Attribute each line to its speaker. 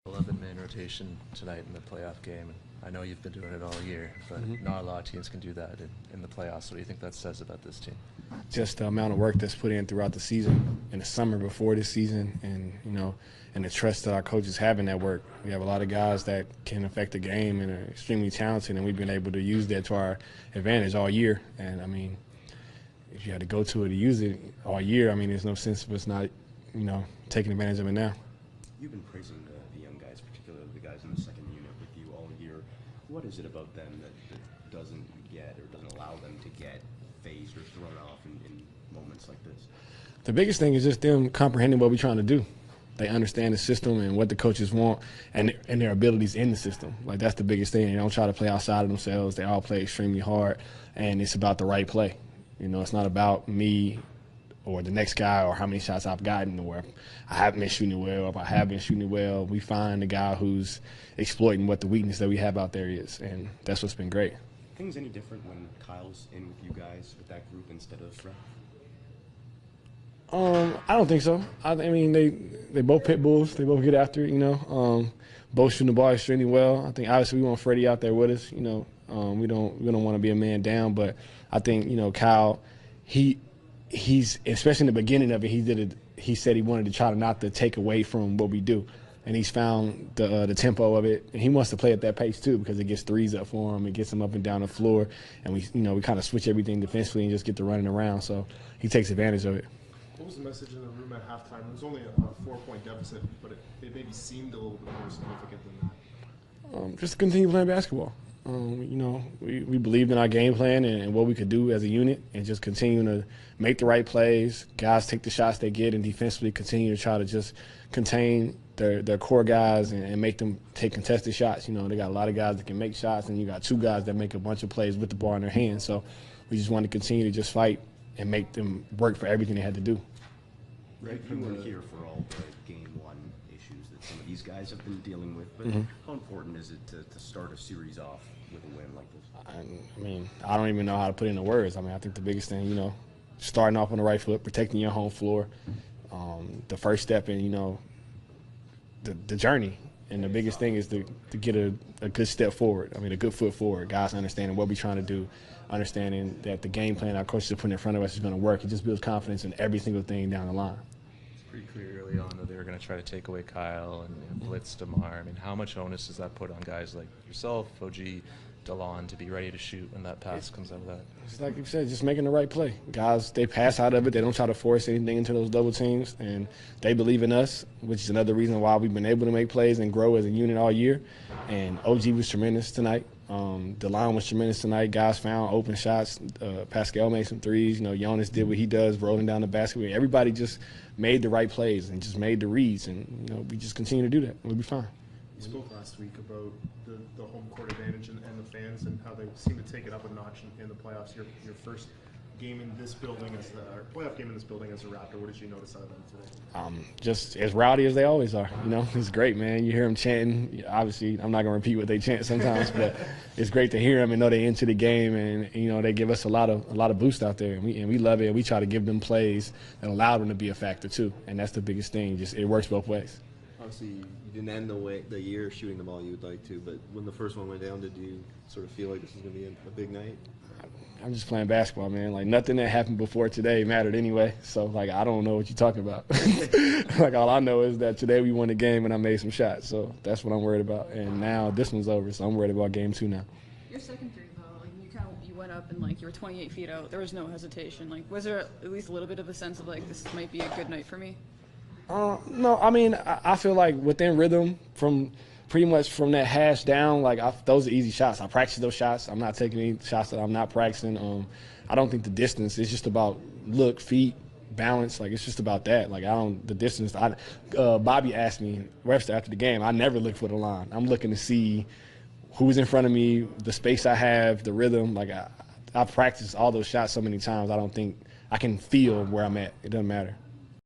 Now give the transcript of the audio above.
Speaker 1: 11-man rotation tonight in the playoff game. I know you've been doing it all year, but not a lot of teams can do that in the playoffs. What do you think that says about this team?
Speaker 2: Just the amount of work that's put in throughout the season, in the summer before this season, and the trust that our coaches have in that work. We have a lot of guys that can affect the game and are extremely talented, and we've been able to use that to our advantage all year. And, I mean, if you had to go to it to use it all year, I mean, there's no sense of us not, taking advantage of it now.
Speaker 3: You've been praising the young guys, particularly the guys in the second unit with you all year. What is it about them that doesn't get or doesn't allow them to get phased or thrown off in moments like this?
Speaker 2: The biggest thing is just them comprehending what we're trying to do. They understand the system and what the coaches want and their abilities in the system. Like, that's the biggest thing. They don't try to play outside of themselves. They all play extremely hard, and it's about the right play. It's not about me or the next guy or how many shots I've gotten or if I haven't been shooting it well. If I have been shooting it well, we find the guy who's exploiting what the weakness that we have out there is, and that's what's been great.
Speaker 3: Things any different when Kyle's in with you guys, with that group, instead of Fred?
Speaker 2: I don't think so. I mean, they both pit bulls. They both get after it, both shooting the ball extremely well. I think obviously we want Freddie out there with us. We don't want to be a man down, but I think, Kyle, he's especially in the beginning of it, he said he wanted to try to not to take away from what we do. And he's found the tempo of it, and he wants to play at that pace too because it gets threes up for him, it gets him up and down the floor, and we kind of switch everything defensively and just get to running around. So he takes advantage of it.
Speaker 4: What was the message in the room at halftime? It was only a 4-point deficit, but it maybe seemed a little bit more significant than that.
Speaker 2: Just continue playing basketball. We believed in our game plan and what we could do as a unit, and just continue to make the right plays. Guys take the shots they get, and defensively continue to try to just contain their core guys and make them take contested shots. They got a lot of guys that can make shots, and you got two guys that make a bunch of plays with the ball in their hands. So we just want to continue to just fight and make them work for everything they had to do.
Speaker 3: Right, you weren't here for all the Game 1 issues that some of these guys have been dealing with, but how important is it to start a series off with a win like this?
Speaker 2: I mean, I don't even know how to put it into words. I mean, I think the biggest thing, starting off on the right foot, protecting your home floor, the first step in, the journey. And the biggest thing is to get a good step forward. I mean, a good foot forward. Guys understanding what we're trying to do, understanding that the game plan our coaches are putting in front of us is going to work. It just builds confidence in every single thing down the line.
Speaker 1: It's pretty clear early on that they were going to try to take away Kyle and blitz DeMar. I mean, how much onus does that put on guys like yourself, OG, DeLon, to be ready to shoot when that pass comes out of that?
Speaker 2: It's like you said, just making the right play. Guys, they pass out of it. They don't try to force anything into those double teams, and they believe in us, which is another reason why we've been able to make plays and grow as a unit all year. And OG was tremendous tonight. DeLon was tremendous tonight. Guys found open shots. Pascal made some threes. Jonas did what he does, rolling down the basket. Everybody just made the right plays and just made the reads, and we just continue to do that. We'll be fine.
Speaker 4: You spoke last week about the home court advantage and the fans and how they seem to take it up a notch in the playoffs. Your first game in this building playoff game in this building as a Raptor. What did you notice out of them today?
Speaker 2: Just as rowdy as they always are. It's great, man. You hear them chanting. Obviously, I'm not going to repeat what they chant sometimes, but it's great to hear them and know they're into the game, and they give us a lot of boost out there, and we love it. We try to give them plays that allow them to be a factor too, and that's the biggest thing. Just it works both ways.
Speaker 5: Obviously, you didn't end the year shooting the ball you would like to, but when the first one went down, did you sort of feel like this was going to be a big night?
Speaker 2: I'm just playing basketball, man. Like, nothing that happened before today mattered anyway. So, I don't know what you're talking about. All I know is that today we won the game and I made some shots. So that's what I'm worried about. And now this one's over, so I'm worried about game 2 now.
Speaker 6: Your second three, though, you went up and you were 28 feet out. There was no hesitation. Was there at least a little bit of a sense of this might be a good night for me?
Speaker 2: No, I mean, I feel like within rhythm from pretty much from that hash down, those are easy shots. I practice those shots. I'm not taking any shots that I'm not practicing. I don't think the distance is just about look, feet, balance. It's just about that. The distance. Bobby asked me, Webster, after the game, I never look for the line. I'm looking to see who's in front of me, the space I have, the rhythm. I've practiced all those shots so many times, I don't think I can feel where I'm at. It doesn't matter.